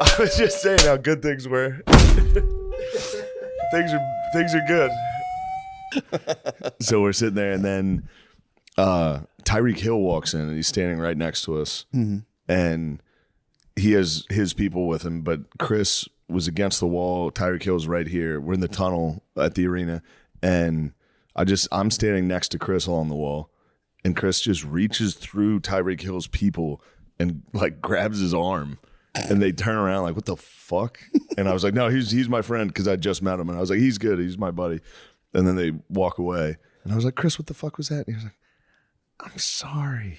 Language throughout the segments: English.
I was just saying how good things were. things are good. So we're sitting there, and then Tyreek Hill walks in, and he's standing right next to us, and he has his people with him, but Chris was against the wall. Tyreek Hill's right here. We're in the tunnel at the arena, and I'm standing next to Chris along the wall, and Chris just reaches through Tyreek Hill's people and like grabs his arm, and they turn around like, what the fuck? And I was like, no, he's my friend, because I just met him, and I was like, he's good, he's my buddy. And then they walk away, and I was like, Chris, what the fuck was that? And he was like, I'm sorry.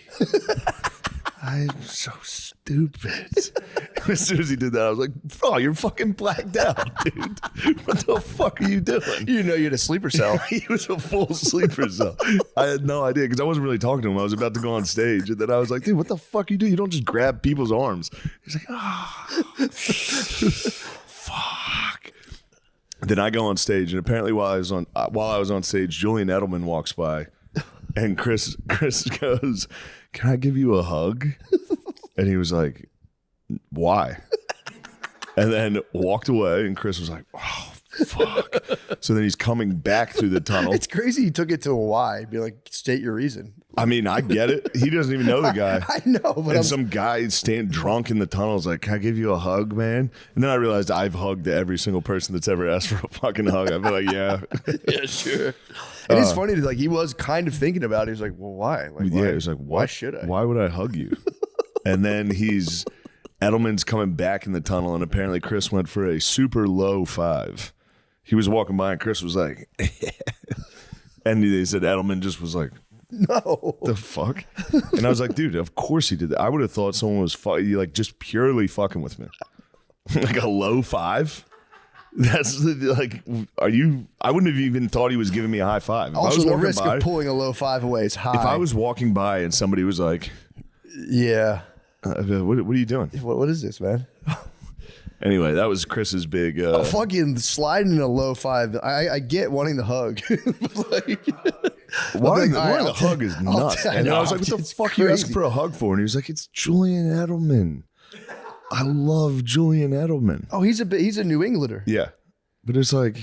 I'm so stupid. As soon as he did that, I was like, oh, you're fucking blacked out, dude. What the fuck are you doing? You know you had a sleeper cell. He was a full sleeper cell. I had no idea, because I wasn't really talking to him. I was about to go on stage, and then I was like, dude, what the fuck you do? You don't just grab people's arms. He's like, oh, fuck. Then I go on stage, and apparently while I was on stage, Julian Edelman walks by, and Chris goes, can I give you a hug? And he was like, why? And then walked away, and Chris was like, oh, fuck. So then he's coming back through the tunnel. It's crazy he took it to a why. Be like, state your reason. I mean, I get it. He doesn't even know the guy. I know. But some guy staying drunk in the tunnel is like, can I give you a hug, man? And then I realized I've hugged every single person that's ever asked for a fucking hug. I'd be like, yeah. Yeah, sure. It is funny, like, he was kind of thinking about it. He was like, well, why? Like, yeah, he was like, why should I? Why would I hug you? And then Edelman's coming back in the tunnel, and apparently Chris went for a super low 5. He was walking by, and Chris was like, and they said Edelman just was like, no. The fuck? And I was like, dude, of course he did that. I would have thought someone was like just purely fucking with me. Like a low 5? That's like, are you? I wouldn't have even thought he was giving me a high five. If also, the risk of pulling a low 5 away is high. If I was walking by and somebody was like, yeah, what are you doing? What is this, man? Anyway, that was Chris's big. Fucking sliding in a low 5. I get wanting the hug. Like, wanting the hug is nuts. And I was like, what the fuck are you asking for a hug for? And he was like, it's Julian Edelman. I love Julian Edelman. Oh, he's a New Englander. Yeah. But it's like,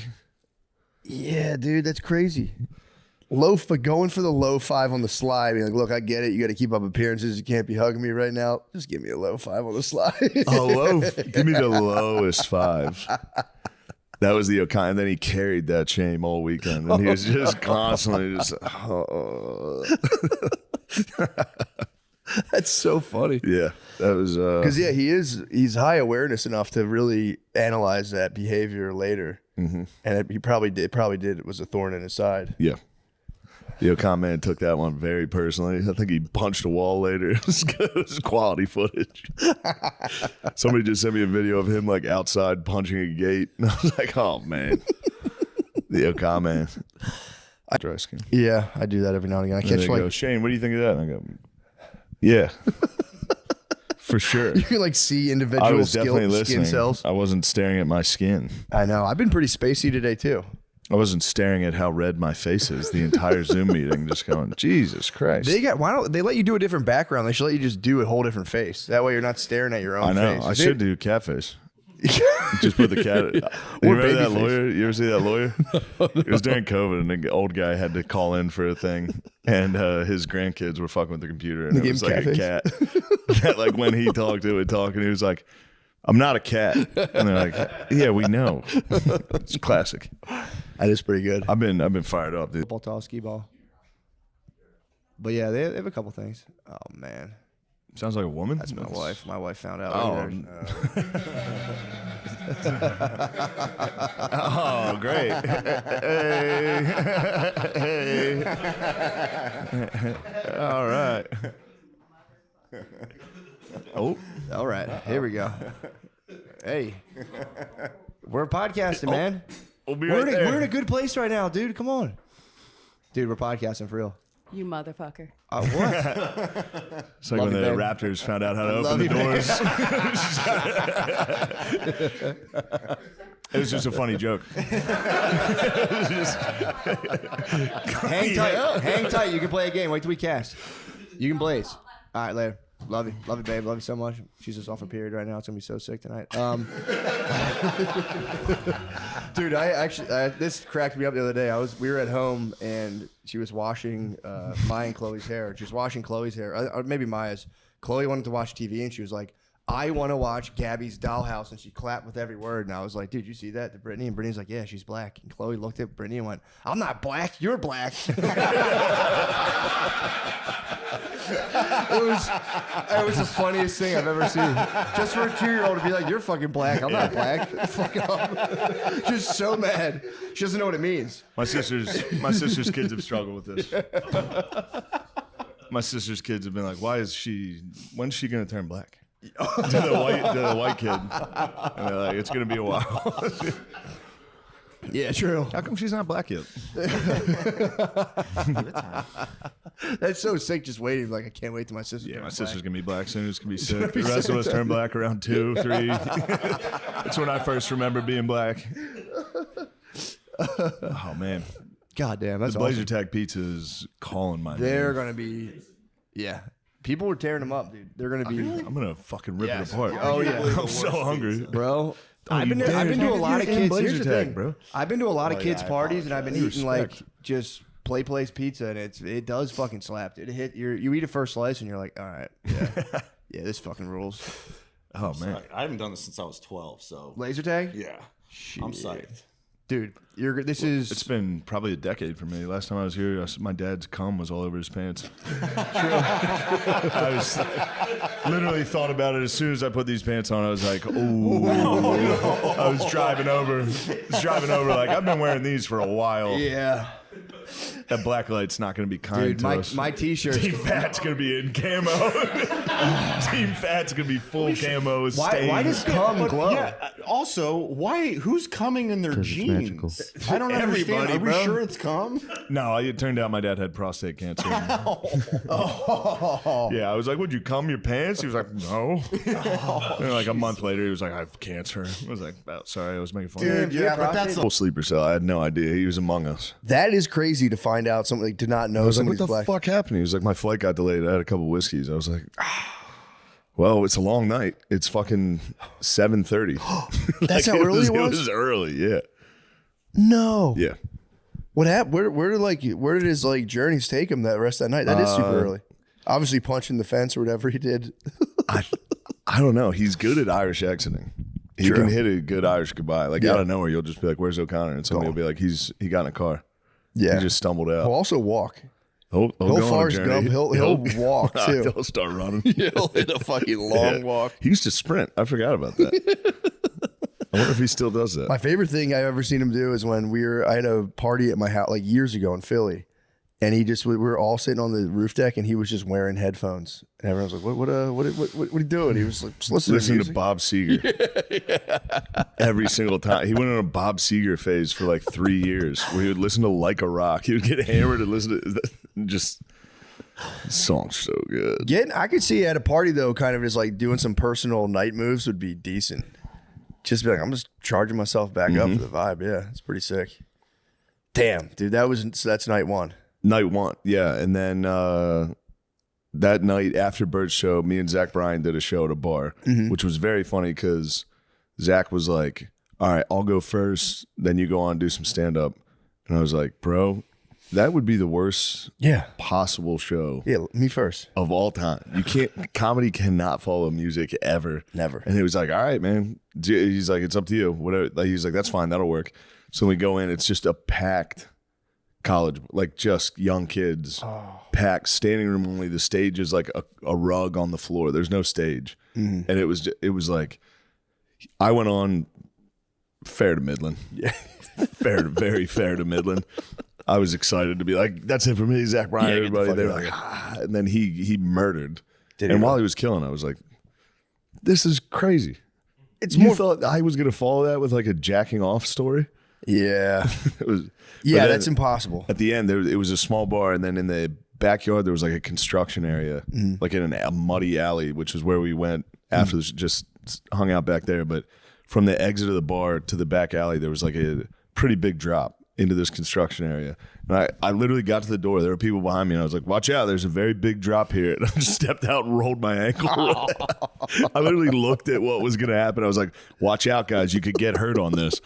yeah, dude, that's crazy. Going for the low 5 on the slide. Being like, look, I get it. You got to keep up appearances. You can't be hugging me right now. Just give me a low 5 on the slide. Give me the lowest 5. That was the O'Connor. And then he carried that shame all weekend. And he was just constantly just, That's so funny. Yeah. That was because he's high awareness enough to really analyze that behavior later. And he probably did. It was a thorn in his side. Yeah. The O'Connor man took that one very personally. I think he punched a wall later. It was quality footage. Somebody just sent me a video of him like outside punching a gate. And I was like, oh man. The O'Connor man. Dry skin. Yeah, I do that every now and again. I catch like, Shane, what do you think of that? And I go, yeah. For sure. You can like see individual skin cells. I wasn't staring at my skin. I know. I've been pretty spacey today too. I wasn't staring at how red my face is the entire Zoom meeting, just going, Jesus Christ. Why don't they let you do a different background? They should let you just do a whole different face. That way you're not staring at your own face. I know. I should do cat face. Just put the cat. You remember that lawyer? You ever see that lawyer? It was during COVID, and the old guy had to call in for a thing, and his grandkids were fucking with the computer, and it was like a cat. That, like when he talked, it would talk, and he was like, "I'm not a cat," and they're like, "Yeah, we know." It's classic. That is pretty good. I've been fired up, dude. Football, tall, skee ball. But yeah, they have a couple things. Oh man. Sounds like a woman. That's my wife. My wife found out. Oh, oh great. Hey. All right. Oh, all right. Here we go. Hey, we're podcasting, man. We'll be right there. We're in a good place right now, dude. Come on, dude. We're podcasting for real. You motherfucker. What? It's like when the Raptors found out how to open the doors. It was just a funny joke. Hang tight. Hang tight. You can play a game. Wait till we cast. You can blaze. All right, later. Love you, babe. Love you so much. She's just off her period right now. It's gonna be so sick tonight. Dude, this cracked me up the other day. We were at home and she was washing Maya and Chloe's hair. She was washing Chloe's hair, or maybe Maya's. Chloe wanted to watch TV and she was like, I want to watch Gabby's Dollhouse, and she clapped with every word. And I was like, dude, you see that to Brittany? And Brittany's like, yeah, she's black. And Chloe looked at Brittany and went, I'm not black, you're black. It was the funniest thing I've ever seen. Just for a 2-year-old to be like, you're fucking black, I'm not black. Fuck up. She's so mad. She doesn't know what it means. My sister's kids have struggled with this. My sister's kids have been like, when's she going to turn black? to the white kid. And they're like, it's going to be a while. Yeah, true. How come she's not black yet? That's so sick, just waiting. Like, I can't wait till my sister. Yeah, my sister's going to be black soon. It's going to be sick. The rest of us turn black around 2, 3. That's when I first remember being black. Oh, man. God damn, that's the Blazer Tag Pizza is calling my They're name. going to be, yeah. People were tearing them up, dude. They're going to be. I'm going to fucking rip it apart. Oh, yeah. I'm so hungry. Bro. I've been to a lot of kids. Here's the thing, bro. I've been to a lot of kids' parties, and I've been eating like just place pizza, and it does fucking slap, dude. You eat a first slice, and you're like, all right, yeah, this fucking rules. Oh man, I haven't done this since I was 12. So laser tag, yeah, I'm psyched, dude. It's been probably a decade for me. Last time I was here, my dad's cum was all over his pants. I literally thought about it as soon as I put these pants on. I was like, ooh. I was driving over like, I've been wearing these for a while. Yeah. That black light's not going to be kind to us. My t-shirt. Team Fat's going to be in camo. Team Fat's going to be full camo. Why does cum glow? Yeah. Also, who's coming in their jeans? I don't understand. Are we sure it's cum? No, it turned out my dad had prostate cancer. Oh. Yeah, I was like, would you cum your pants? He was like, no. And like a month later, he was like, I have cancer. I was like, oh, sorry, I was making fun of Dude, yeah, but that's full sleeper cell. I had no idea. He was among us. That is crazy to find out something, like, to not know I was like, somebody's what the black. fuck happened? He was like, my flight got delayed. I had a couple whiskeys. I was like, well, it's a long night. It's fucking 7:30. That's how early it was? It was early, yeah. No. Yeah. What happened? Where did his like journeys take him that rest of that night? That is super early. Obviously punching the fence or whatever he did. I don't know. He's good at Irish accenting. He can hit a good Irish goodbye. Like out of nowhere, you'll just be like, where's O'Connor? And somebody will be like, he got in a car. Yeah. He just stumbled out. He'll also walk. He'll Forrest Gump. He'll walk too. He'll start running. He'll hit a fucking long walk. He used to sprint. I forgot about that. I wonder if he still does that. My favorite thing I've ever seen him do is when I had a party at my house like years ago in Philly, and we were all sitting on the roof deck, and he was just wearing headphones, and everyone was like, "What are you doing?" He was like, just listen to Bob Seger. Every single time he went on a Bob Seger phase for like 3 years, where he would listen to Like a Rock. He would get hammered and listen to just. This song's so good. I could see at a party though, kind of just like doing some personal night moves would be decent. Just be like, I'm just charging myself back up for the vibe. Yeah, it's pretty sick. Damn, dude, that's night one. Night one, yeah. And then that night after Bert's show, me and Zach Bryan did a show at a bar, which was very funny because Zach was like, all right, I'll go first, then you go on and do some stand-up. And I was like, bro, that would be the worst possible show. Yeah, me first. Of all time. Comedy cannot follow music ever. Never. And he was like, all right, man. He's like, it's up to you. Whatever. Like, he's like, that's fine. That'll work. So we go in. It's just a packed college, like just young kids. Packed, standing room only. The stage is like a rug on the floor. There's no stage. And it was like, I went on fair to middling. Yeah. Very fair to middling. I was excited to be like, that's it for me, Zach Bryan, everybody. They were like, and then he murdered. While he was killing, I was like, this is crazy. You thought I was going to follow that with like a jacking off story? Yeah. It was. Yeah, that's impossible. At the end, it was a small bar, and then in the backyard, there was like a construction area, like in a muddy alley, which is where we went after this, just hung out back there. But from the exit of the bar to the back alley, there was like a pretty big drop. into this construction area. And I literally got to the door. There were people behind me, and I was like, watch out, there's a very big drop here. And I just stepped out and rolled my ankle. I literally looked at what was going to happen. I was like, watch out, guys. You could get hurt on this.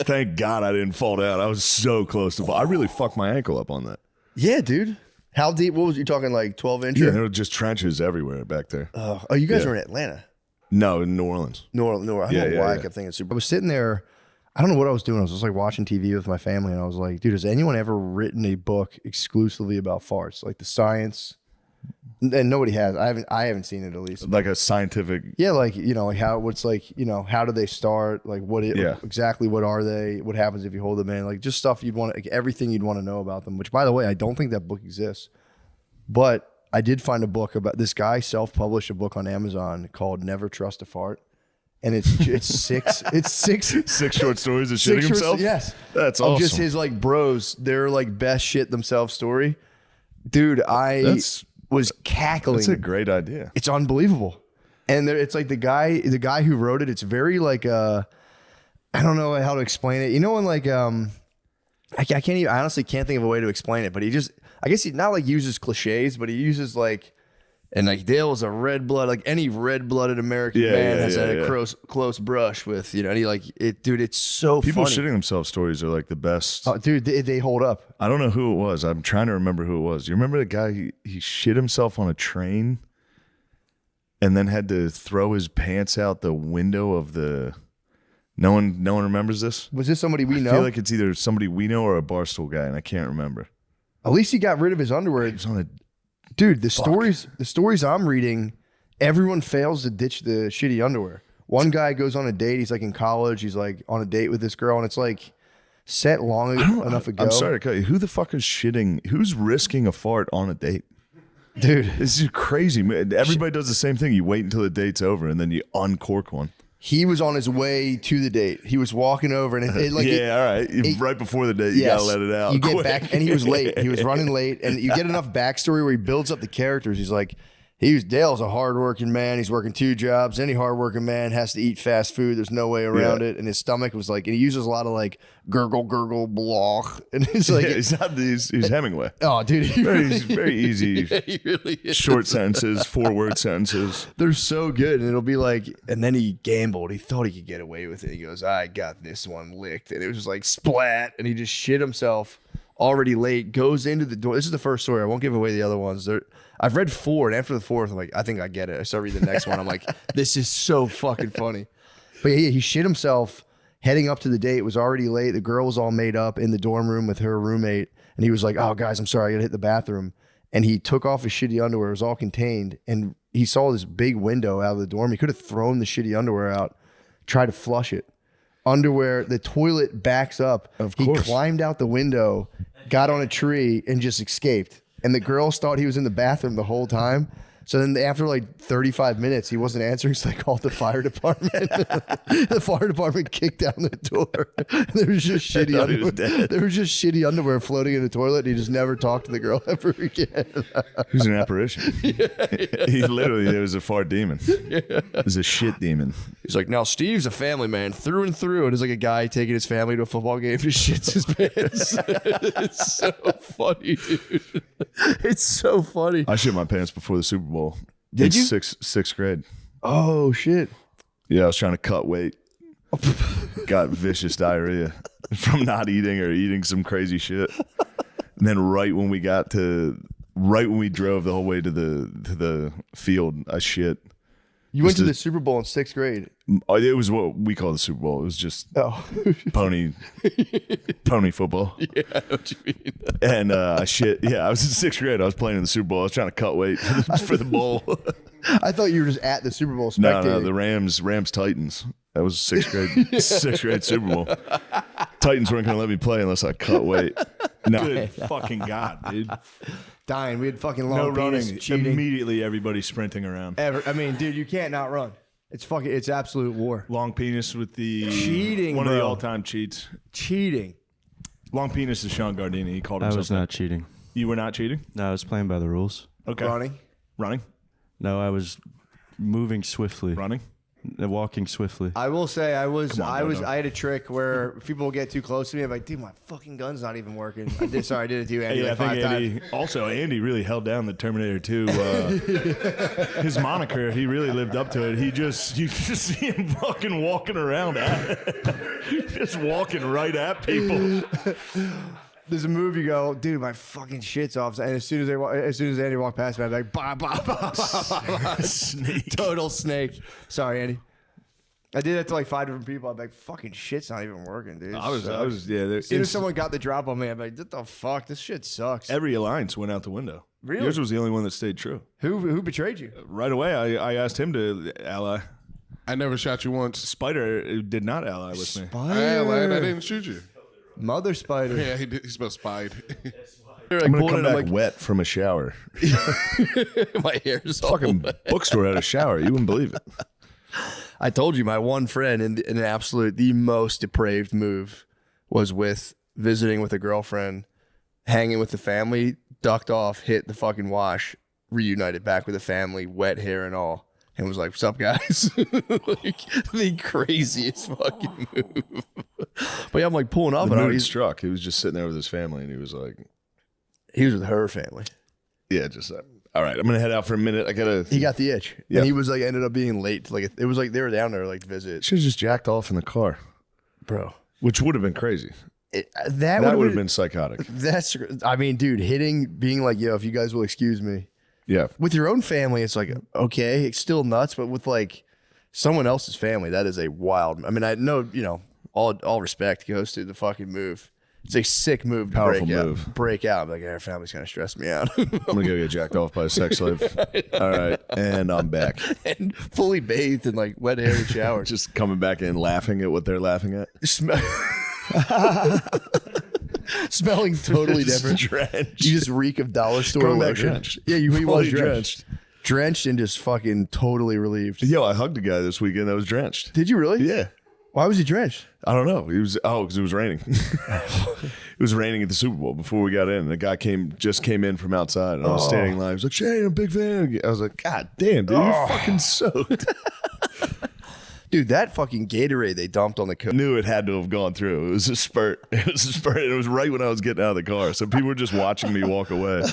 Thank God I didn't fall down. I was so close to fall. I really fucked my ankle up on that. Yeah, dude. How deep? What was you talking, like 12 inches? Yeah, there were just trenches everywhere back there. Oh, you guys were in Atlanta. No, in New Orleans. I don't know why I kept thinking Super. I was sitting there. I don't know what I was doing. I was just like watching TV with my family, and I was like, dude, has anyone ever written a book exclusively about farts? Like the science? And nobody has. I haven't seen it, at least. Like a scientific. Yeah, like, you know, like how do they start? Like exactly what are they? What happens if you hold them in? Like just stuff you'd want, like everything you'd want to know about them, which, by the way, I don't think that book exists. But I did find a book about this guy self-published a book on Amazon called Never Trust a Fart. And it's six Short stories of shitting himself? Yes. That's awesome. Just his like bros, their like best shit themselves story. Dude, was cackling. That's a great idea. It's unbelievable. And it's like the guy who wrote it, it's very like I don't know how to explain it. You know, when like I honestly can't think of a way to explain it, but he not like uses cliches, but he uses like, and like Dale was a red blood, like any red-blooded American man has had a close brush with, you know, and he like it, dude. It's so people funny. shitting themselves stories are like the best. Oh, dude, they hold up. I don't know who it was. I'm trying to remember who it was. You remember the guy? He shit himself on a train, and then had to throw his pants out the window of the. No one remembers this. Was this somebody we know? I feel like it's either somebody we know or a Barstool guy, and I can't remember. At least he got rid of his underwear. He was on a. Dude, the stories I'm reading, everyone fails to ditch the shitty underwear. One guy goes on a date. He's like in college. He's like on a date with this girl, and it's like set long enough ago. I'm sorry to cut you. Who the fuck is shitting? Who's risking a fart on a date? Dude, this is crazy. Everybody does the same thing. You wait until the date's over, and then you uncork one. He was on his way to the date. He was walking over, and all right. Right before the date, you gotta let it out. You get back, and he was late. He was running late, and you get enough backstory where he builds up the characters. He's like, Dale's a hardworking man. He's working 2 jobs. Any hardworking man has to eat fast food. There's no way around it. And his stomach was like, and he uses a lot of like gurgle, blah. And it's like, he's Hemingway. Oh, dude, he's very easy. Yeah, he really is. Short sentences, 4-word sentences. They're so good. And it'll be like, and then he gambled. He thought he could get away with it. He goes, I got this one licked. And it was just like splat. And he just shit himself. Already late, goes into the door. This is the first story. I won't give away the other ones. I've read 4, and after the 4th, I'm like, I think I get it. I start reading the next one. I'm like, this is so fucking funny. But yeah, he shit himself heading up to the date. It was already late. The girl was all made up in the dorm room with her roommate, and he was like, oh, guys, I'm sorry. I got to hit the bathroom. And he took off his shitty underwear. It was all contained, and he saw this big window out of the dorm. He could have thrown the shitty underwear out, tried to flush it. Underwear, the toilet backs up. Of course. He climbed out the window, got on a tree, and just escaped. And the girls thought he was in the bathroom the whole time. So then after like 35 minutes, he wasn't answering, so they called the fire department. The fire department kicked down the door. There was just shitty underwear. There was just shitty underwear floating in the toilet, and he just never talked to the girl ever again. Who's an apparition? He literally, there was a fart demon. It was a shit demon. He's like, now Steve's a family man through and through. And it's like a guy taking his family to a football game, just shits his pants. It's so funny, dude. It's so funny. I shit my pants before the Super Bowl. Did you? Sixth grade. Oh, shit. Yeah, I was trying to cut weight. Got vicious diarrhea from not eating or eating some crazy shit. And then right when we drove the whole way to the field, I shit. You went to the Super Bowl in 6th grade. It was what we call the Super Bowl. It was just pony football. Yeah, I know what you mean. And I shit. Yeah, I was in 6th grade. I was playing in the Super Bowl. I was trying to cut weight for the bowl. I thought you were just at the Super Bowl spectating. No, the Rams Titans. That was 6th grade. 6th grade Super Bowl. Titans weren't going to let me play unless I cut weight. No. Good fucking God, dude. Dying. We had fucking long No running. cheating. Immediately everybody's sprinting around. I mean, dude, you can't not run. It's absolute war. Long penis with the cheating. One bro. of the all-time cheats. Cheating. Long penis is Sean Gardini. He called I himself. was not cheating. You were not cheating? No, I was playing by the rules. Okay. Running. Running? No, I was moving swiftly. Running? Walking swiftly. I will say I had a trick where if people get too close to me, I'm like, dude, my fucking gun's not even working. I did it to you, Andy, like 5 times. Andy really held down the Terminator 2. His moniker, he really lived up to it. You just see him fucking walking around just walking right at people. There's a move you go, dude, my fucking shit's off. And as soon as Andy walked past me, I'm like, bah, bah, bah, bah, bah. Snake. Total snake. Sorry, Andy. I did that to like 5 different people. I'm like, fucking shit's not even working, dude. I was, yeah. As soon as someone got the drop on me, I'm like, what the fuck? This shit sucks. Every alliance went out the window. Really? Yours was the only one that stayed true. Who betrayed you? Right away, I asked him to ally. I never shot you once. Spider did not ally with me. I didn't shoot you. Mother Spider. Yeah, he spelled spied. I'm gonna come back wet from a shower. My hair's all Fucking wet. bookstore had a shower. You wouldn't believe it. I told you, my one friend in an absolute, the most depraved move was with visiting with a girlfriend, hanging with the family, ducked off, hit the fucking wash, reunited back with the family, wet hair and all. And was like, what's up, guys? Like, the craziest fucking move. But yeah, I'm like pulling up. The and mood struck. He was just sitting there with his family, and he was like... He was with her family. Yeah, just... all right, I'm going to head out for a minute. I got to... He got the itch. Yeah. And he was like, ended up being late. To like, it was like they were down there like to visit. Should have just jacked off in the car. Bro. Which would have been crazy. That would have been psychotic. I mean, dude, being like, yo, if you guys will excuse me. Yeah. With your own family, it's like, okay, it's still nuts, but with like someone else's family, that is a wild. I mean, I know, all respect goes to the fucking move. It's a sick move to Powerful move. break out. I'm like, our family's kind of stressed me out. I'm going to go get jacked off by a sex slave. All right. And I'm back. And fully bathed in like wet hair and shower. Just coming back in laughing at what they're laughing at. Smelling totally different. Drenched. You just reek of dollar store Coming back lotion. drenched. Yeah, he was Fully drenched. Drenched and just fucking totally relieved. Yo, I hugged a guy this weekend that was drenched. Did you really? Yeah. Why was he drenched? I don't know. Because it was raining. It was raining at the Super Bowl before we got in. The guy just came in from outside, and I was standing in line. He was like, Shane, I'm a big fan. I was like, God damn, dude, you're fucking soaked. Dude, that fucking Gatorade they dumped on the coat. Knew it had to have gone through. It was a spurt. It was right when I was getting out of the car. So people were just watching me walk away.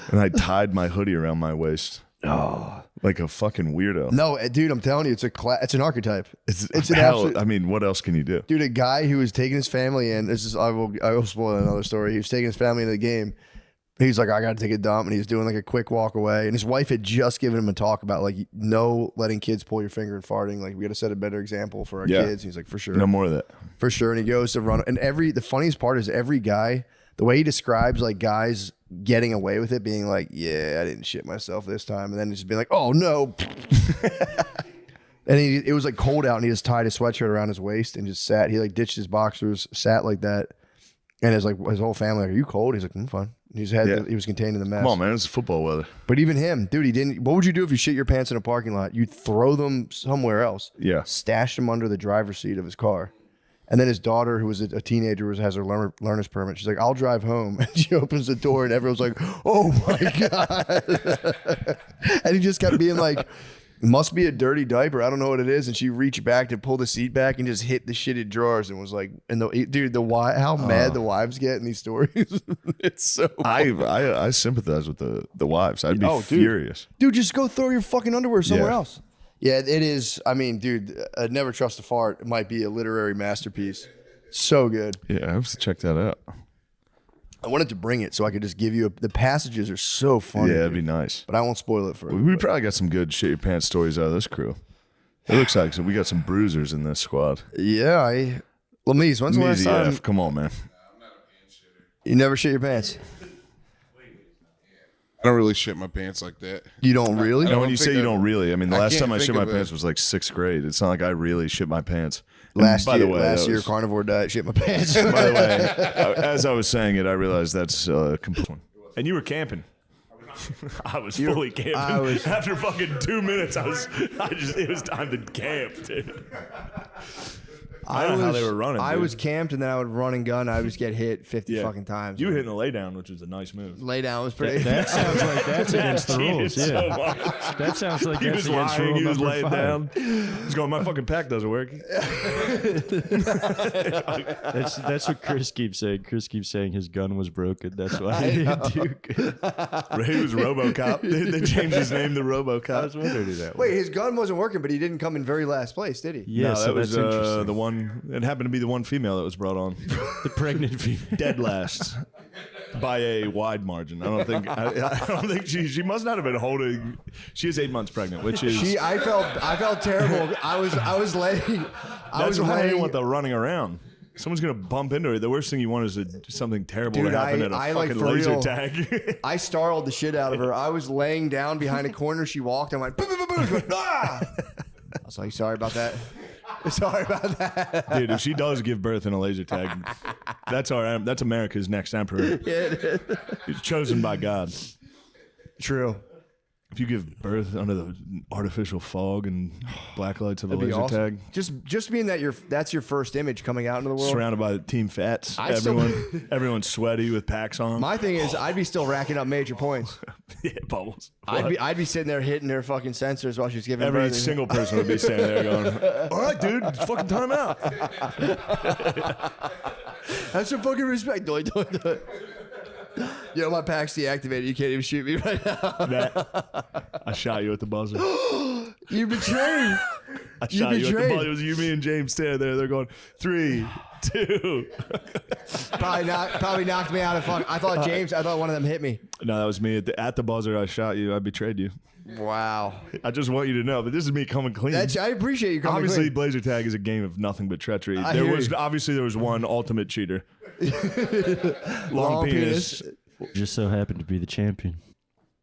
And I tied my hoodie around my waist. Oh, like a fucking weirdo. No, dude, I'm telling you, it's an archetype. It's an hell, absolute. I mean, what else can you do? Dude, a guy who was taking his family in. I will spoil another story. He was taking his family into the game. He's like, I got to take a dump, and he was doing like a quick walk away. And his wife had just given him a talk about like no letting kids pull your finger and farting. Like we got to set a better example for our kids. And he's like, for sure, no more of that, for sure. And he goes to run. And the funniest part is every guy, the way he describes like guys getting away with it, being like, yeah, I didn't shit myself this time, and then just being like, oh no. And it was like cold out, and he just tied his sweatshirt around his waist and just sat. He like ditched his boxers, sat like that, and his whole family like, are you cold? He's like, I'm fine. He was contained in the mess. Come on, man, it's football weather. But even him, dude, he didn't. What would you do if you shit your pants in a parking lot? You'd throw them somewhere else. Yeah, stash them under the driver's seat of his car. And then his daughter, who was a teenager, has her learner's permit. She's like, I'll drive home. And she opens the door, and everyone's like, oh my God. And he just kept being like, must be a dirty diaper. I don't know what it is. And she reached back to pull the seat back and just hit the shitted drawers and was like, and how mad the wives get in these stories. It's so I sympathize with the wives. I'd be furious. Dude, just go throw your fucking underwear somewhere else. Yeah, it is. I mean, dude, Never Trust a Fart. It might be a literary masterpiece. So good. Yeah, I have to check that out. I wanted to bring it so I could just give you the passages are so funny. Yeah, it'd be nice. But I won't spoil it for you. We probably got some good shit your pants stories out of this crew. It looks like we got some bruisers in this squad. Yeah, Lamise, when's the last time? Come on, man. I'm not a pants shitter. You never shit your pants? I don't really shit my pants like that. You don't really? No, when you say you don't really, I mean, the last can't time I shit think my of pants was like 6th grade. It's not like I really shit my pants. Last year, carnivore diet, shit my pants. By the way, as I was saying it, I realized that's a complete one. And you were camping. I was fully camping. After fucking 2 minutes, it was time to camp, dude. I don't know how they were running. I dude. was camped, and then I would run and gun. I would just get hit 50 fucking times. You were hitting a lay down, which was a nice move. Lay down was pretty. That sounds like that's against the rules. So Yeah, much. that sounds like He that's was against lying. rule He was number laying 5. down. He's going, my fucking pack doesn't work. That's what Chris keeps saying. Chris keeps saying his gun was broken. That's why he didn't do good. Ray was RoboCop. They changed his name to RoboCop. I was wondering who that was. Wait, his gun wasn't working, but he didn't come in very last place, did he? Yeah, no, so that was that's interesting. the one. It happened to be the one female that was brought on. The pregnant female. Dead last by a wide margin. I don't think. I don't think she must not have been holding. She is 8 months pregnant, which is. I felt terrible. I was laying. That's why I didn't want the running around. Someone's gonna bump into her. The worst thing you want is something terrible Dude, to happen at a I fucking for laser real, tag. I startled the shit out of her. I was laying down behind a corner. She walked. I went, boom, boom, boom, boom. She went, ah! I was like, sorry about that. Sorry about that. Dude, if she does give birth in a laser tag, that's America's next emperor. Yeah, it is. He's chosen by God. True. If you give birth under the artificial fog and black lights of a That'd be laser awesome. tag, Just being that that's your first image coming out into the world. surrounded by team fats, I everyone's sweaty with packs on. My thing is, I'd be still racking up major points. Yeah, bubbles. I'd be sitting there hitting her fucking sensors while she's giving Every birth. single person would be standing there going, "All right, dude, it's fucking time out." Have some fucking respect. Do it. Yo, my pack's deactivated. You can't even shoot me right now. Matt, I shot you at the buzzer. You betrayed. I shot you at the betrayed. buzzer. It was you, me, and James standing there. They're going 3, 2. Probably knocked me out of fuck. I thought one of them hit me. No, that was me at the buzzer. I shot you. I betrayed you. Wow. I just want you to know that this is me coming clean. I appreciate you coming Obviously, clean. Blazer Tag is a game of nothing but treachery. I hear you. Obviously there was one ultimate cheater. Long penis. Just so happened to be the champion.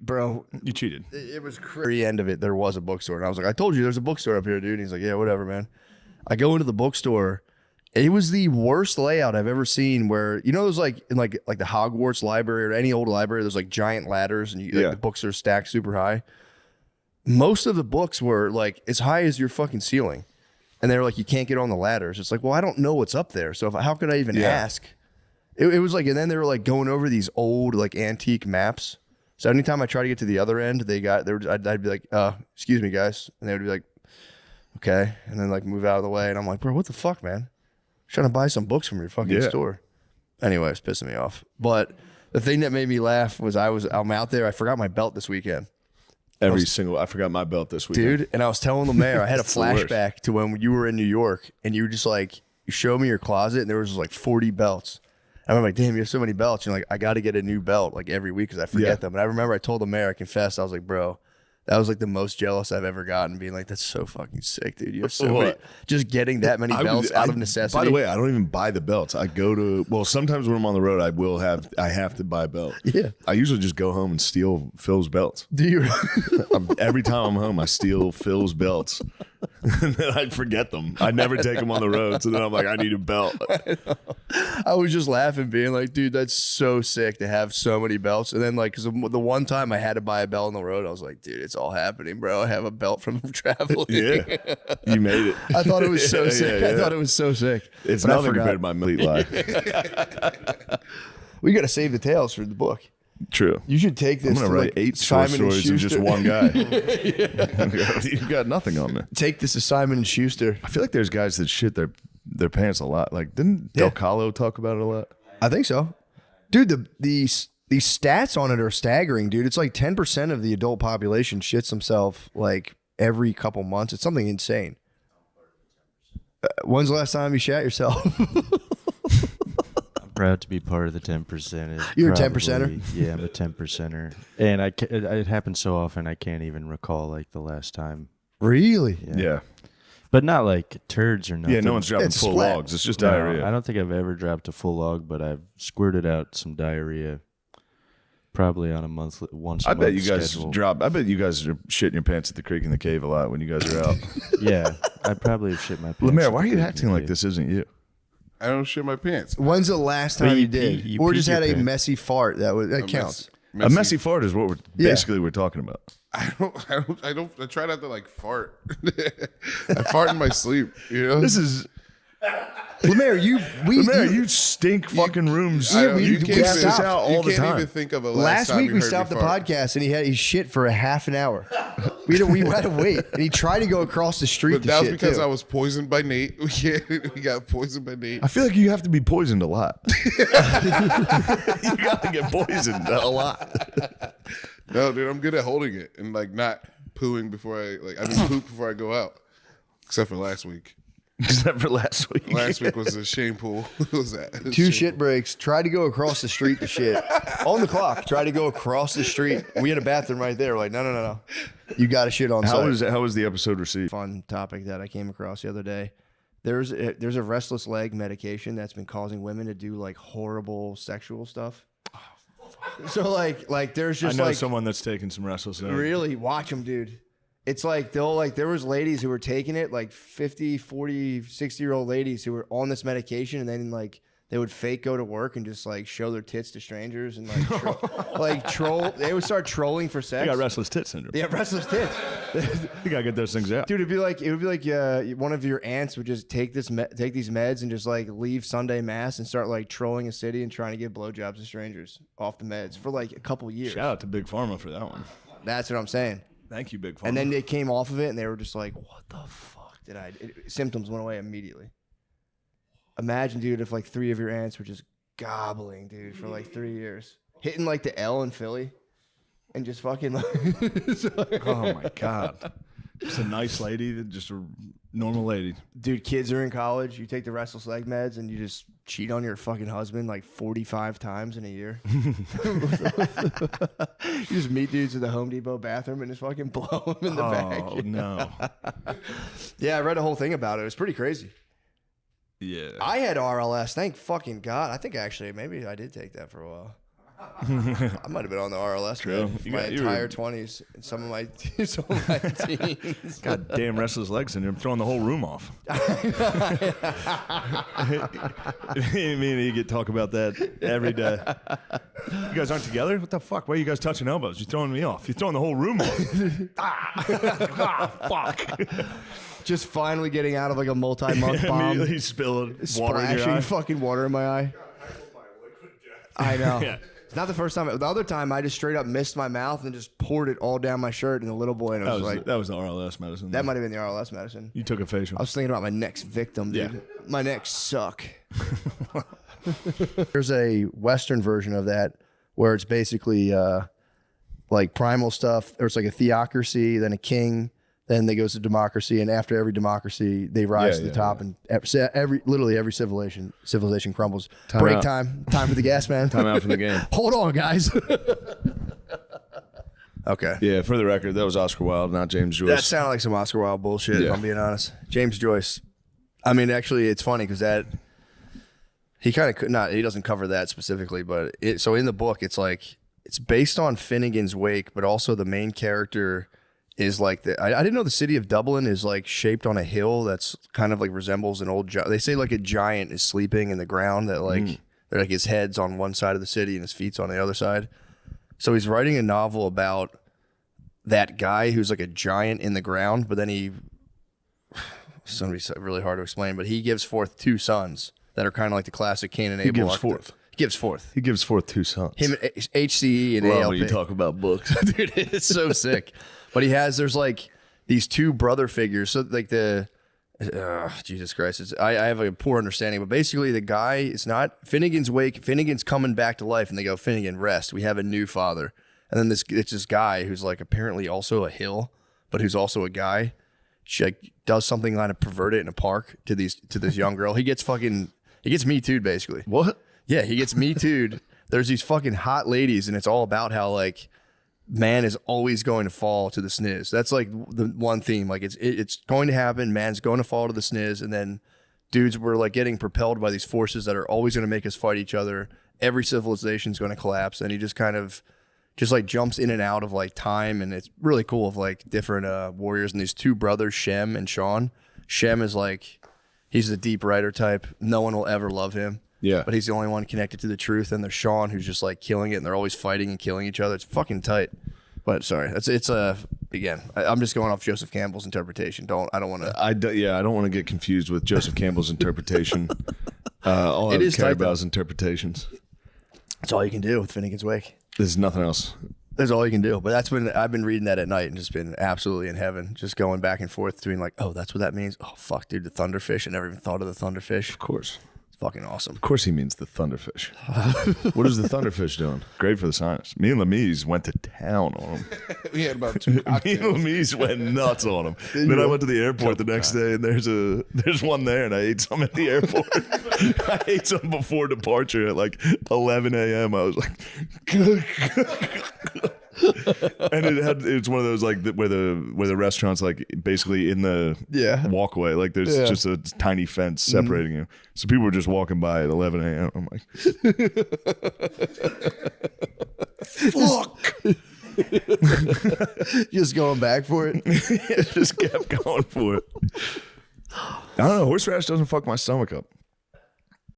Bro, You cheated. it was crazy. End of it, there was a bookstore, and I was like, I told you there's a bookstore up here, dude. And he's like, yeah, whatever, man. I go into the bookstore. It was the worst layout I've ever seen. Where those like in like the Hogwarts library or any old library, there's like giant ladders, and the books are stacked super high. Most of the books were like as high as your fucking ceiling, and they were like, you can't get on the ladders. It's like, well, I don't know what's up there, so how could I even ask? It was like, and then they were like going over these old like antique maps. So anytime I try to get to the other end, I'd be like, excuse me, guys, and they would be like, okay, and then like move out of the way, and I'm like, bro, what the fuck, man? I'm trying to buy some books from your fucking store. Anyway, it's pissing me off. But the thing that made me laugh was I'm out there. I forgot my belt this weekend. I forgot my belt this weekend. Dude, and I was telling the mayor, I had a It's the worst. flashback to when you were in New York, and you were just like, you showed me your closet, and there was like 40 belts. And I'm like, damn, you have so many belts. You're like, I got to get a new belt like every week because I forget them. And I remember I told the mayor, I confessed, I was like, bro, that was like the most jealous I've ever gotten, being like, that's so fucking sick, dude. You have so many, just getting that many belts out of necessity. By the way, I don't even buy the belts. I go to, sometimes when I'm on the road, I have to buy a belt. Yeah. I usually just go home and steal Phil's belts. Do you? Every time I'm home, I steal Phil's belts. And then I forget them. I never take them on the road. So then I'm like, I need a belt. I was just laughing, being like, dude, that's so sick to have so many belts. And then like, because the one time I had to buy a belt on the road, I was like, dude, it's all happening, bro. I have a belt from traveling. Yeah. You made it. I thought it was so sick. Yeah. I thought it was so sick. It's But I nothing forgot. compared to my complete life. We got to save the tales for the book. True. You should take this. I'm going to write like 8 short Simon and stories in just Schuster. one guy. You've got nothing on me. Take this to Simon and Schuster. I feel like there's guys that shit their pants a lot. Like, didn't Del Calo talk about it a lot? I think so, dude. The stats on it are staggering, dude. It's like 10% of the adult population shits themselves like every couple months. It's something insane. When's the last time you shat yourself? Proud to be part of the 10%. You're a 10%er? Yeah, I'm a 10%er. And it happens so often I can't even recall like the last time. Really? Yeah. But not like turds or nothing. Yeah, no one's dropping It's full splat. logs. It's just No, diarrhea. I don't think I've ever dropped a full log, but I've squirted out some diarrhea probably on once a I month bet you guys schedule. I bet you guys are shitting your pants at the creek in the cave a lot when you guys are out. Yeah, I probably have shit my pants. Lemaire, at why are the you creek acting like cave. this isn't you? I don't shit my pants. When's the last time But you you did, pee- you or pee just had your a pants. messy fart that counts? A messy fart is what we're talking about. I try not to like fart. I fart in my sleep, you know? This is Lemaire, you stink fucking rooms. You gas us out all the time. You can't even think of a last time week you we heard stopped me the fart. podcast and he shit for a half an hour. We had to wait, and he tried to go across the street. But to that was shit because too. I was poisoned by Nate. We got poisoned by Nate. I feel like you have to be poisoned a lot. You gotta get poisoned a lot. No, dude, I'm good at holding it and like not pooing before I poop before I go out. Except for last week. Except for last week. Last week was a shame pool. What was that? Two shit breaks. Tried to go across the street to shit on the clock. Tried to go across the street. We had a bathroom right there. We're like, no. You got to shit on site. How was the episode received? Fun topic that I came across the other day. There's a restless leg medication that's been causing women to do like horrible sexual stuff. So like there's just I know like someone that's taking some restless leg. really watch them, dude. It's like there was ladies who were taking it, like 50, 40, 60-year-old ladies who were on this medication, and then like they would fake go to work and just like show their tits to strangers and like troll. They would start trolling for sex. You got restless tit syndrome. They have restless tits. You gotta get those things out. Dude, it would be like one of your aunts would just take these meds and just like leave Sunday mass and start like trolling a city and trying to give blowjobs to strangers off the meds for like a couple years. Shout out to Big Pharma for that one. That's what I'm saying. Thank you, Big Pharma. And then they came off of it and they were just like, what the fuck did symptoms went away immediately. Imagine, dude, if like 3 of your aunts were just gobbling, dude, for like 3 years. Hitting like the L in Philly and just fucking like... Oh my God. Just a nice lady, just a normal lady. Dude, kids are in college. You take the restless leg meds and you just cheat on your fucking husband like 45 times in a year. You just meet dudes at the Home Depot bathroom and just fucking blow them in the back. Oh, no. Yeah, I read a whole thing about it. It was pretty crazy. Yeah. I had RLS. Thank fucking God. I think actually maybe I did take that for a while. I might have been on the RLS True. for my entire 20s and some of my teens. God damn restless leg syndrome, throwing the whole room off. Me and you get talk about that every day. You guys aren't together? What the fuck? Why are you guys touching elbows? You're throwing me off. You're throwing the whole room off. Fuck. Just finally getting out of like a multi-month bomb. Immediately spilling water in your Splashing eye. fucking water in my eye. I know. Yeah. It's not the first time. The other time, I just straight up missed my mouth and just poured it all down my shirt. And the little boy, and it was like, That was the RLS medicine. that might have been the RLS medicine. You took a facial. I was thinking about my next victim, dude. Yeah. My next suck. There's a Western version of that where it's basically like primal stuff. Or it's like a theocracy, then a king, then they goes to democracy, and after every democracy, they rise to the top, and literally every civilization crumbles. Break time for the gas man. Time out for the game. Hold on, guys. Okay. Yeah, for the record, that was Oscar Wilde, not James Joyce. That sounded like some Oscar Wilde bullshit, if I'm being honest. James Joyce. I mean, actually, it's funny because he kind of could not, he doesn't cover that specifically, but so in the book, it's like, it's based on Finnegan's Wake, but also the main character is like I didn't know the city of Dublin is like shaped on a hill that's kind of like resembles an old they say like a giant is sleeping in the ground that like they're like his head's on one side of the city and his feet's on the other side. So he's writing a novel about that guy who's like a giant in the ground, but then it's gonna be really hard to explain, but he gives forth 2 sons that are kind of like the classic Cain and Abel. He gives forth 2 sons. Him, HCE and Well, ALP. when you talk about books. Dude, it's so sick. But there's like these 2 brother figures. So like Jesus Christ. I have a poor understanding, but basically the guy, it's not Finnegan's Wake. Finnegan's coming back to life and they go, Finnegan, rest. We have a new father. And then it's this guy who's like apparently also a hill, but who's also a guy. She like does something kind of perverted in a park to this young girl. He gets Me Too'd basically. What? Yeah, he gets Me Too'd. There's these fucking hot ladies and it's all about how like man is always going to fall to the sniz. That's like the one theme. Like it's going to happen. Man's going to fall to the sniz, and then dudes were like getting propelled by these forces that are always going to make us fight each other. Every civilization is going to collapse, and he just kind of like jumps in and out of like time, and it's really cool of like different warriors. And these 2 brothers, Shem and Sean. Shem is like he's the deep writer type. No one will ever love him. Yeah. But he's the only one connected to the truth. And there's Sean, who's just like killing it, and they're always fighting and killing each other. It's fucking tight. But sorry, it's a again, I'm just going off Joseph Campbell's interpretation. I don't want to. I don't want to get confused with Joseph Campbell's interpretation. All It I is care tight, about though. is interpretations. That's all you can do with Finnegan's Wake. There's nothing else. That's all you can do. But I've been reading that at night and just been absolutely in heaven, just going back and forth between like, oh, that's what that means. Oh, fuck, dude, the thunderfish. I never even thought of the thunderfish. Of course. It's fucking awesome. Of course he means the thunderfish. What is the thunderfish doing? Great for the sinus. Me and Lemise went to town on him. We had about 2 Me and cocktails. Lemise went nuts on him. Then I went to the airport the next day, and there's one there, and I ate some at the airport. I ate some before departure at like 11 a.m. I was like, and it's one of those like where the restaurant's like basically in the walkway, like there's just a tiny fence separating you, so people were just walking by at 11 a.m. I'm like, fuck. Just going back for it. Just kept going for it. I don't know, horseradish doesn't fuck my stomach up.